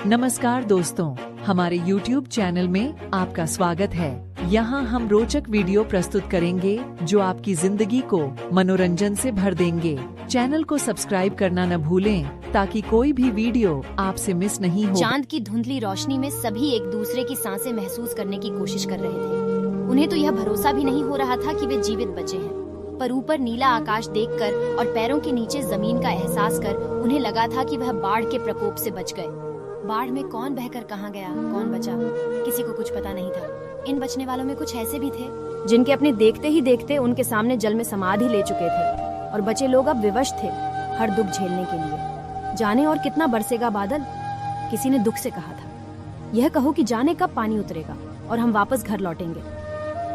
नमस्कार दोस्तों, हमारे YouTube चैनल में आपका स्वागत है। यहाँ हम रोचक वीडियो प्रस्तुत करेंगे जो आपकी जिंदगी को मनोरंजन से भर देंगे। चैनल को सब्सक्राइब करना न भूलें ताकि कोई भी वीडियो आपसे मिस नहीं हो। चांद की धुंधली रोशनी में सभी एक दूसरे की सांसें महसूस करने की कोशिश कर रहे थे। उन्हें तो यह भरोसा भी नहीं हो रहा था कि वे जीवित बचे हैं, पर ऊपर नीला आकाश देखकर और पैरों के नीचे जमीन का एहसास कर उन्हें लगा था कि वह बाढ़ के प्रकोप से बच गए। बाढ़ में कौन बहकर कहां गया, कौन बचा, किसी को कुछ पता नहीं था। इन बचने वालों में कुछ ऐसे भी थे जिनके अपने देखते ही देखते उनके सामने जल में समाधि ले चुके थे, और बचे लोग अब विवश थे हर दुख झेलने के लिए। जाने और कितना बरसेगा बादल, किसी ने दुख से कहा था। यह कहो कि जाने कब पानी उतरेगा और हम वापस घर लौटेंगे।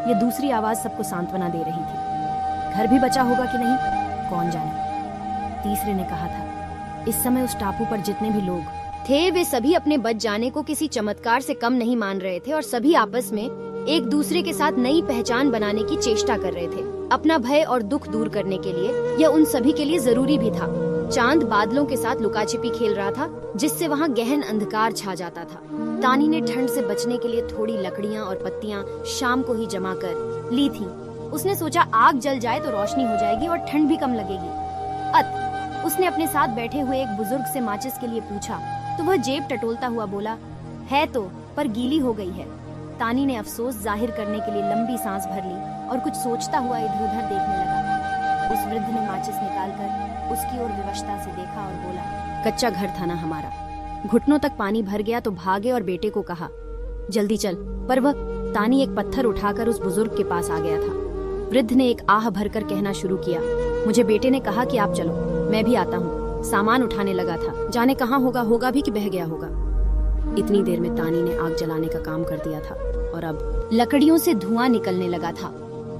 ये दूसरी आवाज सबको सांत्वना दे रही थी। घर भी बचा होगा कि नहीं, कौन जाने। तीसरे ने कहा था, इस समय उस टापू पर जितने भी लोग थे वे सभी अपने बच जाने को किसी चमत्कार से कम नहीं मान रहे थे, और सभी आपस में एक दूसरे के साथ नई पहचान बनाने की चेष्टा कर रहे थे। अपना भय और दुख दूर करने के लिए यह उन सभी के लिए जरूरी भी था। चांद बादलों के साथ लुकाछिपी खेल रहा था, जिससे वहाँ गहन अंधकार छा जाता था। तानी ने ठंड से बचने के लिए थोड़ी लकड़ियाँ और पत्तियाँ शाम को ही जमा कर ली थी। उसने सोचा आग जल जाए तो रोशनी हो जाएगी और ठंड भी कम लगेगी। उसने अपने साथ बैठे हुए एक बुजुर्ग से माचिस के लिए पूछा तो वह जेब टटोलता हुआ बोला, है तो, पर गीली हो गई है। तानी ने अफसोस जाहिर करने के लिए लंबी सांस भर ली और कुछ सोचता हुआ इधर उधर देखने लगा। उस वृद्ध ने माचिस निकालकर उसकी ओर विवशता से देखा और बोला, कच्चा घर था ना हमारा। घुटनों तक पानी भर गया तो भागे और बेटे को कहा, जल्दी चल। पर वह तानी एक पत्थर उठाकर उस बुजुर्ग के पास आ गया था। वृद्ध ने एक आह भरकर कहना शुरू किया, मुझे बेटे ने कहा कि आप चलो, मैं भी आता हूँ। सामान उठाने लगा था, जाने कहाँ होगा भी कि बह गया होगा। इतनी देर में तानी ने आग जलाने का काम कर दिया था और अब लकड़ियों से धुआं निकलने लगा था।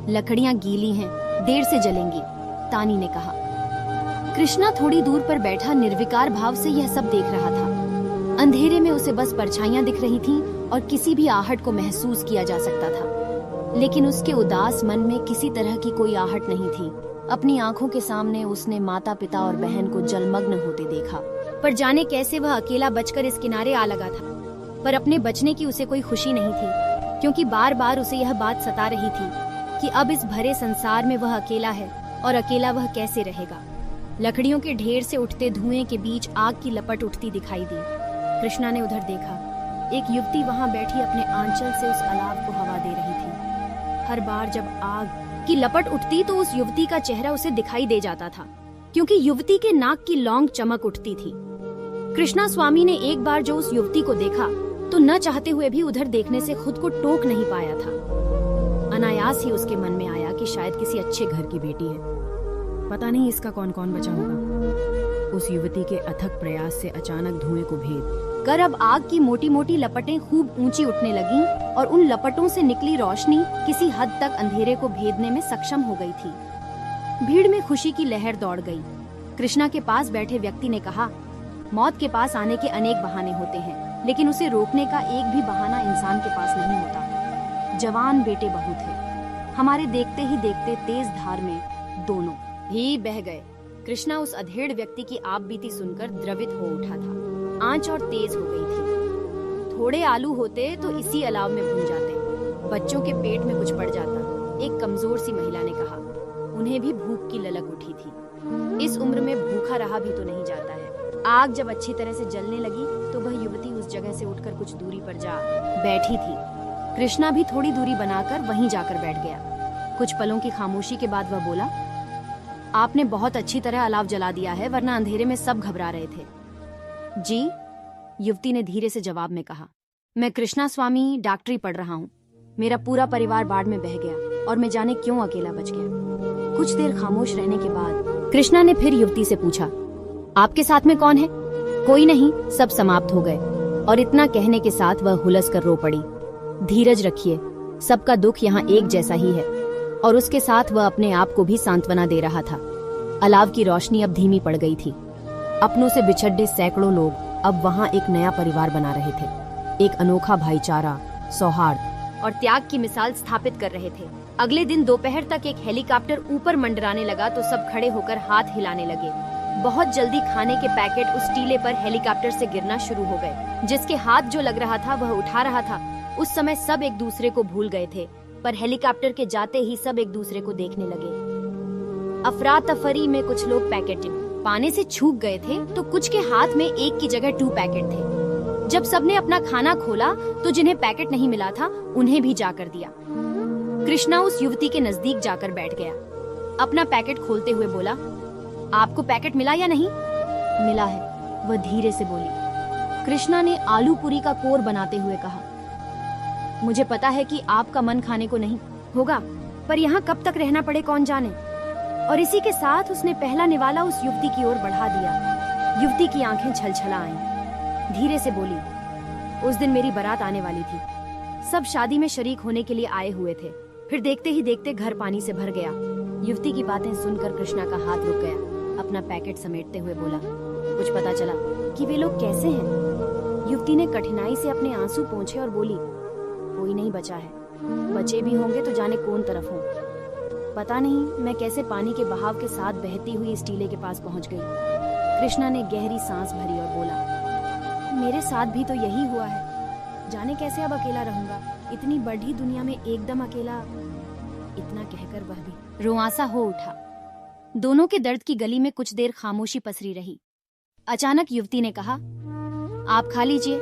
लकड़ियां गीली हैं, देर से जलेंगी, तानी ने कहा। कृष्णा थोड़ी दूर पर बैठा निर्विकार भाव से यह सब देख रहा था। अंधेरे में उसे बस परछाइयां दिख रही थीं और किसी भी आहट को महसूस किया जा सकता था, लेकिन उसके उदास मन में किसी तरह की कोई आहट नहीं थी। अपनी आंखों के सामने उसने माता पिता और बहन को जलमग्न होते देखा, पर जाने कैसे वह अकेला बचकर इस किनारे आ लगा था। पर अपने बचने की उसे कोई खुशी नहीं थी, क्योंकि बार बार उसे यह बात सता रही थी कि अब इस भरे संसार में वह अकेला है और अकेला वह कैसे रहेगा। लकड़ियों के ढेर से उठते धुएं के बीच आग की लपट उठती दिखाई दी। कृष्णा ने उधर देखा, एक युवती वहां बैठी अपने आंचल से उस अलाव को हवा दे रही थी। हर बार जब आग की लपट उठती तो उस युवती का चेहरा उसे दिखाई दे जाता था, क्योंकि युवती के नाक की लौंग चमक उठती थी। कृष्णा स्वामी ने एक बार जो उस युवती को देखा तो न चाहते हुए भी उधर देखने से खुद को टोक नहीं पाया था। अनायास ही उसके मन में आया कि शायद किसी अच्छे घर की बेटी है, पता नहीं इसका कौन कौन बचा होगा। उस युवती के अथक प्रयास से अचानक धुएं को भेद कर अब आग की मोटी मोटी लपटें खूब ऊंची उठने लगीं और उन लपटों से निकली रोशनी किसी हद तक अंधेरे को भेदने में सक्षम हो गई थी। भीड़ में खुशी की लहर दौड़ गई। कृष्णा के पास बैठे व्यक्ति ने कहा, मौत के पास आने के अनेक बहाने होते हैं, लेकिन उसे रोकने का एक भी बहाना इंसान के पास नहीं होता। जवान बेटे बहू थे, हमारे देखते ही देखते तेज धार में दोनों ही बह गए। कृष्णा उस अधेड़ व्यक्ति की आप बीती सुनकर द्रवित हो उठा था। आंच और तेज हो गई थी। थोड़े आलू होते तो इसी अलाव में भून जाते, बच्चों के पेट में कुछ पड़ जाता, एक कमजोर सी महिला ने कहा। उन्हें भी भूख की ललक उठी थी। इस उम्र में भूखा रहा भी तो नहीं जाता है। आग जब अच्छी तरह से जलने लगी तो वह युवती उस जगह से उठकर कुछ दूरी पर जा बैठी थी। कृष्णा भी थोड़ी दूरी बनाकर वहीं जाकर बैठ गया। कुछ पलों की खामोशी के बाद वह बोला, आपने बहुत अच्छी तरह अलाव जला दिया है, वरना अंधेरे में सब घबरा रहे थे। जी, युवती ने धीरे से जवाब में कहा, मैं कृष्णा स्वामी डॉक्टरी पढ़ रहा हूँ। मेरा पूरा परिवार बाढ़ में बह गया और मैं जाने क्यों अकेला बच गया। कुछ देर खामोश रहने के बाद कृष्णा ने फिर युवती से पूछा, आपके साथ में कौन है? कोई नहीं, सब समाप्त हो गए। और इतना कहने के साथ वह हुलस कर रो पड़ी। धीरज रखिए, सबका दुख यहाँ एक जैसा ही है। और उसके साथ वह अपने आप को भी सांत्वना दे रहा था। अलाव की रोशनी अब धीमी पड़ गई थी। अपनों से बिछड़े सैकड़ों लोग अब वहाँ एक नया परिवार बना रहे थे। एक अनोखा भाईचारा, सौहार्द और त्याग की मिसाल स्थापित कर रहे थे। अगले दिन दोपहर तक एक हेलीकॉप्टर ऊपर मंडराने लगा तो सब खड़े होकर हाथ हिलाने लगे। बहुत जल्दी खाने के पैकेट उस टीले पर हेलीकॉप्टर से गिरना शुरू हो गए। जिसके हाथ जो लग रहा था वह उठा रहा था। उस समय सब एक दूसरे को भूल गए थे, पर हेलीकॉप्टर के जाते ही सब एक दूसरे को देखने लगे। अफरा तफरी में कुछ लोग पैकेट पाने से चूक गए थे, तो कुछ के हाथ में एक की जगह 2 पैकेट थे। जब सबने अपना खाना खोला तो जिन्हें पैकेट नहीं मिला था उन्हें भी जाकर दिया। कृष्णा उस युवती के नजदीक जाकर बैठ गया। अपना पैकेट खोलते हुए बोला, आपको पैकेट मिला या नहीं? मिला है, वह धीरे से बोली। कृष्णा ने आलू पूरी का कोर बनाते हुए कहा, मुझे पता है कि आपका मन खाने को नहीं होगा, पर यहाँ कब तक रहना पड़े कौन जाने। और इसी के साथ उसने पहला निवाला उस युवती की ओर बढ़ा दिया। युवती की आंखें छलछला आईं। धीरे से बोली, उस दिन मेरी बारात आने वाली थी। सब शादी में शरीक होने के लिए आए हुए थे। फिर देखते ही देखते घर पानी से भर गया। युवती की बातें सुनकर कृष्णा का हाथ रुक गया। अपना पैकेट समेटते हुए बोला, कुछ पता चला कि वे लोग कैसे हैं? युवती ने कठिनाई से अपने आंसू पोंछे और बोली, कोई नहीं बचा है। बचे भी होंगे तो जाने कौन तरफ हो। पता नहीं मैं कैसे पानी के बहाव के साथ बहती हुई इस टीले के पास पहुंच गई। कृष्णा ने गहरी सांस भरी और बोला, मेरे साथ भी तो यही हुआ है। जाने कैसे अब अकेला रहूंगा, इतनी बड़ी दुनिया में एकदम अकेला। इतना कहकर वह भी रुआंसा हो उठा। दोनों के दर्द की गली में कुछ देर खामोशी पसरी रही। अचानक युवती ने कहा, आप खा लीजिए।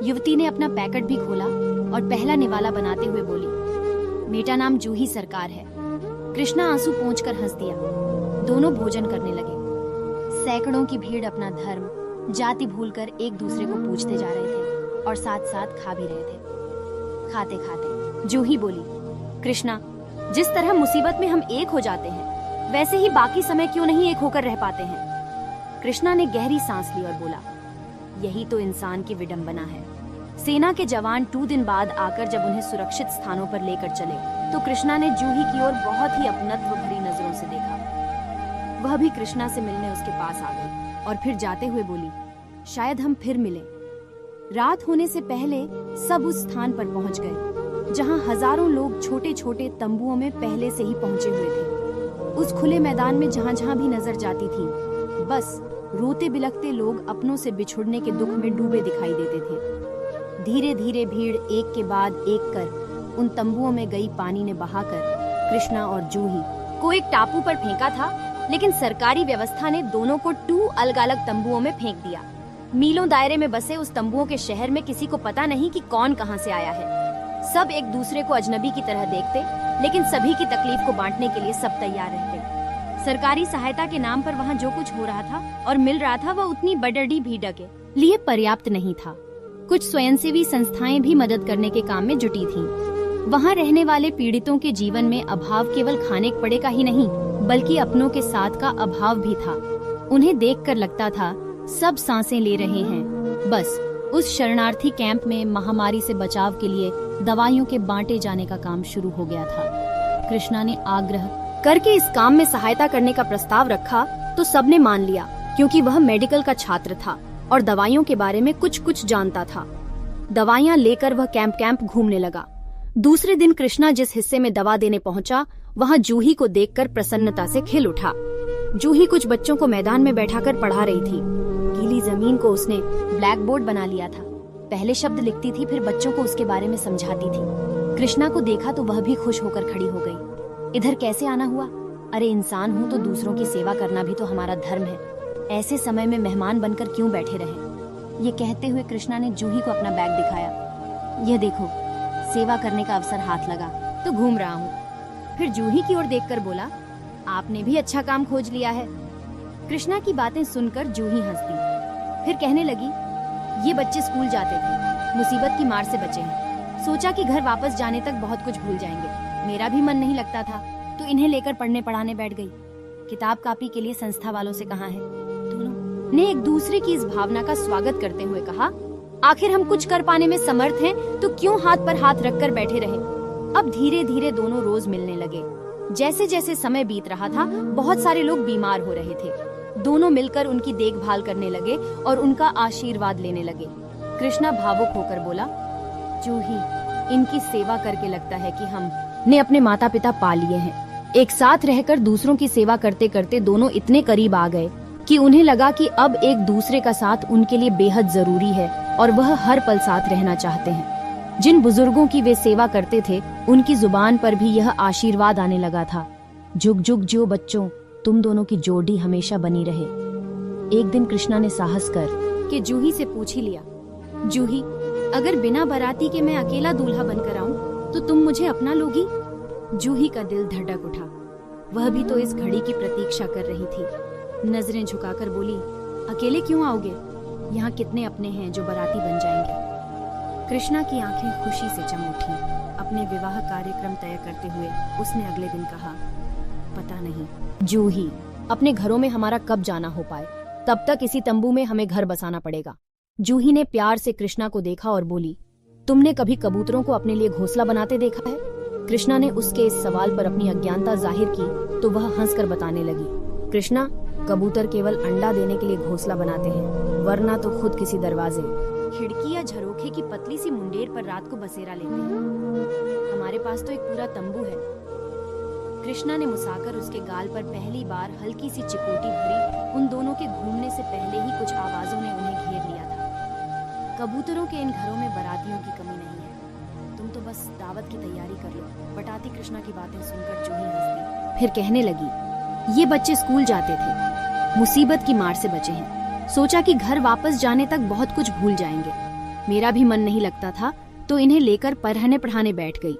युवती ने अपना पैकेट भी खोला और पहला निवाला बनाते हुए बोली, मेरा नाम जूही सरकार है। कृष्णा आंसू पोंछकर हंस दिया। दोनों भोजन करने लगे। सैकड़ों की भीड़ अपना धर्म जाति भूलकर एक दूसरे को पूछते जा रहे थे और साथ साथ खा भी रहे थे। खाते खाते जूही बोली, कृष्णा, जिस तरह मुसीबत में हम एक हो जाते हैं वैसे ही बाकी समय क्यों नहीं एक होकर रह पाते हैं? कृष्णा ने गहरी सांस ली और बोला, यही तो इंसान की विडंबना है। सेना के जवान 2 दिन बाद आकर जब उन्हें सुरक्षित स्थानों पर लेकर चले तो कृष्णा ने जूही की ओर बहुत ही अपनत्व भरी नजरों से देखा। वह भी कृष्णा से मिलने उसके पास आ गई और फिर जाते हुए बोली, शायद हम फिर मिलें। रात होने से पहले सब उस स्थान पर पहुंच गए जहां हजारों लोग छोटे छोटे तंबुओं में पहले से ही पहुंचे हुए थे। उस खुले मैदान में जहां जहां भी नजर जाती थी, बस रोते बिलखते लोग अपनों से बिछुड़ने के दुख में डूबे दिखाई देते थे। धीरे धीरे भीड़ एक के बाद एक कर उन तंबुओं में गई। पानी ने बहाकर कृष्णा और जूही को एक टापू पर फेंका था, लेकिन सरकारी व्यवस्था ने दोनों को 2 अलग अलग तंबुओं में फेंक दिया। मीलों दायरे में बसे उस तंबुओं के शहर में किसी को पता नहीं कि कौन कहां से आया है। सब एक दूसरे को अजनबी की तरह देखते, लेकिन सभी की तकलीफ को बांटने के लिए सब तैयार रहते। सरकारी सहायता के नाम पर वहाँ जो कुछ हो रहा था और मिल रहा था वह उतनी बड़ी भीड़ के लिए पर्याप्त नहीं था। कुछ स्वयंसेवी संस्थाएं भी मदद करने के काम में जुटी थीं। वहाँ रहने वाले पीड़ितों के जीवन में अभाव केवल खाने पड़े का ही नहीं, बल्कि अपनों के साथ का अभाव भी था। उन्हें देखकर लगता था सब सांसें ले रहे हैं। बस उस शरणार्थी कैंप में महामारी से बचाव के लिए दवाइयों के बांटे जाने का काम शुरू हो गया था। कृष्णा ने आग्रह करके इस काम में सहायता करने का प्रस्ताव रखा तो सबने मान लिया, क्योंकि वह मेडिकल का छात्र था और दवाइयों के बारे में कुछ जानता था। दवाइयां लेकर वह कैंप घूमने लगा। दूसरे दिन कृष्णा जिस हिस्से में दवा देने पहुंचा, वहां जूही को देखकर प्रसन्नता से खिल उठा। जूही कुछ बच्चों को मैदान में बैठाकर पढ़ा रही थी। गीली जमीन को उसने ब्लैक बोर्ड बना लिया था। पहले शब्द लिखती थी, फिर बच्चों को उसके बारे में समझाती थी। कृष्णा को देखा तो वह भी खुश होकर खड़ी हो गई। इधर कैसे आना हुआ? अरे इंसान हूँ तो दूसरों की सेवा करना भी तो हमारा धर्म है। ऐसे समय में मेहमान बनकर क्यों बैठे रहे? ये कहते हुए कृष्णा ने जूही को अपना बैग दिखाया। यह देखो, सेवा करने का अवसर हाथ लगा तो घूम रहा हूँ। फिर जूही की ओर देखकर बोला, आपने भी अच्छा काम खोज लिया है। कृष्णा की बातें सुनकर जूही हंस दी। फिर कहने लगी, ये बच्चे स्कूल जाते थे, मुसीबत की मार से बचे हैं। सोचा कि घर वापस जाने तक बहुत कुछ भूल जाएंगे। मेरा भी मन नहीं लगता था तो इन्हें लेकर पढ़ने पढ़ाने बैठ गई। किताब कापी के लिए संस्था वालों से कहा है। दोनों ने एक दूसरे की इस भावना का स्वागत करते हुए कहा, आखिर हम कुछ कर पाने में समर्थ हैं तो क्यों हाथ पर हाथ रखकर बैठे रहे। अब धीरे धीरे दोनों रोज मिलने लगे। जैसे जैसे समय बीत रहा था, बहुत सारे लोग बीमार हो रहे थे। दोनों मिलकर उनकी देखभाल करने लगे और उनका आशीर्वाद लेने लगे। कृष्णा भावुक होकर बोला, जूही, इनकी सेवा करके लगता है कि हमने अपने माता पिता पा लिए हैं। एक साथ रहकर दूसरों की सेवा करते करते दोनों इतने करीब आ गए कि उन्हें लगा कि अब एक दूसरे का साथ उनके लिए बेहद जरूरी है और वह हर पल साथ रहना चाहते हैं। जिन बुजुर्गों की वे सेवा करते थे, उनकी जुबान पर भी यह आशीर्वाद आने लगा था, जुग जुग जियो बच्चों, तुम दोनों की जोड़ी हमेशा बनी रहे। एक दिन कृष्णा ने साहस कर के जूही से पूछ ही लिया, जूही, अगर बिना बाराती के मैं अकेला दूल्हा बनकर आऊं तो तुम मुझे अपना लोगी? जूही का दिल धड़क उठा। वह भी तो इस घड़ी की प्रतीक्षा कर रही थी। नजरें झुकाकर बोली, अकेले क्यों आओगे? यहाँ कितने अपने हैं जो बाराती बन जाएंगे। कृष्णा की आंखें खुशी से चम उठी। अपने विवाह कार्यक्रम तय करते हुए उसने अगले दिन कहा, पता नहीं जूही, अपने घरों में हमारा कब जाना हो पाए, तब तक इसी तंबू में हमें घर बसाना पड़ेगा। जूही ने प्यार से कृष्णा को देखा और बोली, तुमने कभी कबूतरों को अपने लिए घोंसला बनाते देखा है? कृष्णा ने उसके इस सवाल पर अपनी अज्ञानता जाहिर की तो वह हंसकर बताने लगी, कृष्णा, कबूतर केवल अंडा देने के लिए घोंसला बनाते हैं, वरना तो खुद किसी दरवाजे, खिड़की या झरोखे की पतली सी मुंडेर पर रात को बसेरा लेते हैं। हमारे पास तो एक पूरा तंबू है। कृष्णा ने मुस्कुराकर उसके गाल पर पहली बार हल्की सी चिकोटी भरी। उन दोनों के घूमने से पहले ही कुछ आवाजों ने उन्हें घेर लिया था। कबूतरों के इन घरों में बारातियों की कमी नहीं है, तुम तो बस दावत की तैयारी कर लो। बटाती कृष्णा की बातें सुनकर जूही हंसती, फिर कहने लगी, ये बच्चे स्कूल जाते थे, मुसीबत की मार से बचे हैं। सोचा कि घर वापस जाने तक बहुत कुछ भूल जाएंगे। मेरा भी मन नहीं लगता था तो इन्हें लेकर पढ़ने पढ़ाने बैठ गई।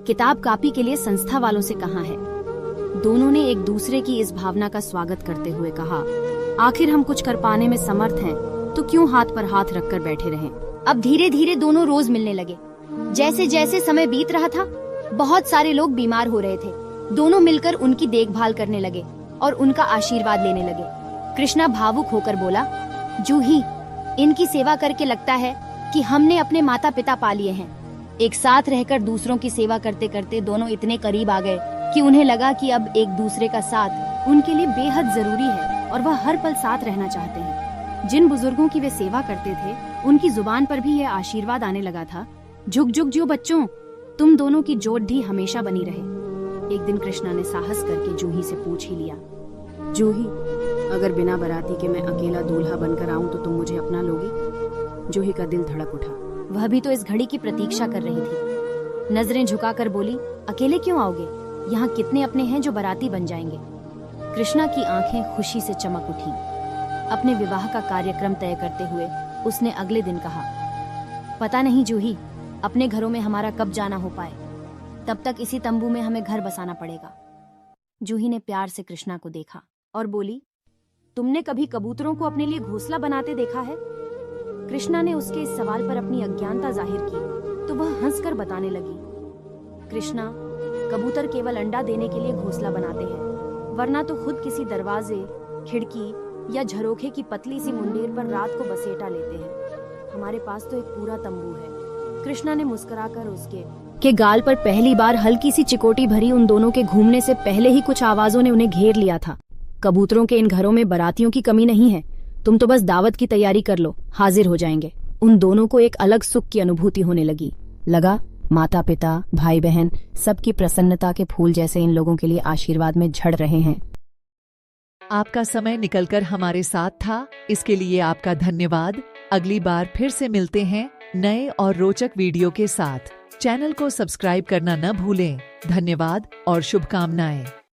किताब कापी के लिए संस्था वालों से कहा है। दोनों ने एक दूसरे की इस भावना का स्वागत करते हुए कहा, आखिर हम कुछ कर पाने में समर्थ हैं तो क्यों हाथ पर हाथ रखकर बैठे रहें। अब धीरे धीरे दोनों रोज मिलने लगे। जैसे जैसे समय बीत रहा था, बहुत सारे लोग बीमार हो रहे थे। दोनों मिलकर उनकी देखभाल करने लगे और उनका आशीर्वाद लेने लगे। कृष्णा भावुक होकर बोला, जूही, इनकी सेवा करके लगता है कि हमने अपने माता पिता पा लिए हैं। एक साथ रहकर दूसरों की सेवा करते करते दोनों इतने करीब आ गए कि उन्हें लगा कि अब एक दूसरे का साथ उनके लिए बेहद जरूरी है और वह हर पल साथ रहना चाहते हैं। जिन बुजुर्गों की वे सेवा करते थे, उनकी जुबान पर भी यह आशीर्वाद आने लगा था, झुक झुक जियो बच्चों, तुम दोनों की जोड़ी हमेशा बनी रहे। एक दिन कृष्णा ने साहस करके जूही से पूछ ही लिया, जूही, अगर बिना बाराती के मैं अकेला दूल्हा बनकर आऊं तो तुम मुझे अपना लोगी? जूही का दिल धड़क उठा। वह भी तो इस घड़ी की प्रतीक्षा कर रही थी। नजरें झुकाकर बोली, अकेले क्यों आओगे? यहाँ कितने अपने हैं जो बाराती बन जाएंगे। कृष्णा की आंखें खुशी से चमक उठी। अपने विवाह का कार्यक्रम तय करते हुए उसने अगले दिन कहा, पता नहीं जूही, अपने घरों में हमारा कब जाना हो पाए, तब तक इसी तंबू में हमें घर बसाना पड़ेगा। जूही ने प्यार से कृष्णा को देखा और बोली, तुमने कभी कबूतरों को अपने लिए घोंसला बनाते देखा है? कृष्णा ने उसके इस सवाल पर अपनी अज्ञानता जाहिर की तो वह हंसकर बताने लगी, कृष्णा, कबूतर केवल अंडा देने के लिए घोंसला बनाते हैं, वरना तो खुद किसी दरवाजे, खिड़की या झरोखे की पतली सी मुंडेर पर रात को बसेटा लेते हैं। हमारे पास तो एक पूरा तंबू है। कृष्णा ने मुस्कुराकर उसके गाल पर पहली बार हल्की सी चिकोटी भरी। उन दोनों के घूमने से पहले ही कुछ आवाजों ने उन्हें घेर लिया था। कबूतरों के इन घरों में बारातियों की कमी नहीं है, तुम तो बस दावत की तैयारी कर लो, हाजिर हो जाएंगे। उन दोनों को एक अलग सुख की अनुभूति होने लगा माता पिता, भाई बहन, सबकी प्रसन्नता के फूल जैसे इन लोगों के लिए आशीर्वाद में झड़ रहे हैं। आपका समय निकलकर हमारे साथ था, इसके लिए आपका धन्यवाद। अगली बार फिर से मिलते हैं नए और रोचक वीडियो के साथ। चैनल को सब्सक्राइब करना न भूलें। धन्यवाद और शुभकामनाएं।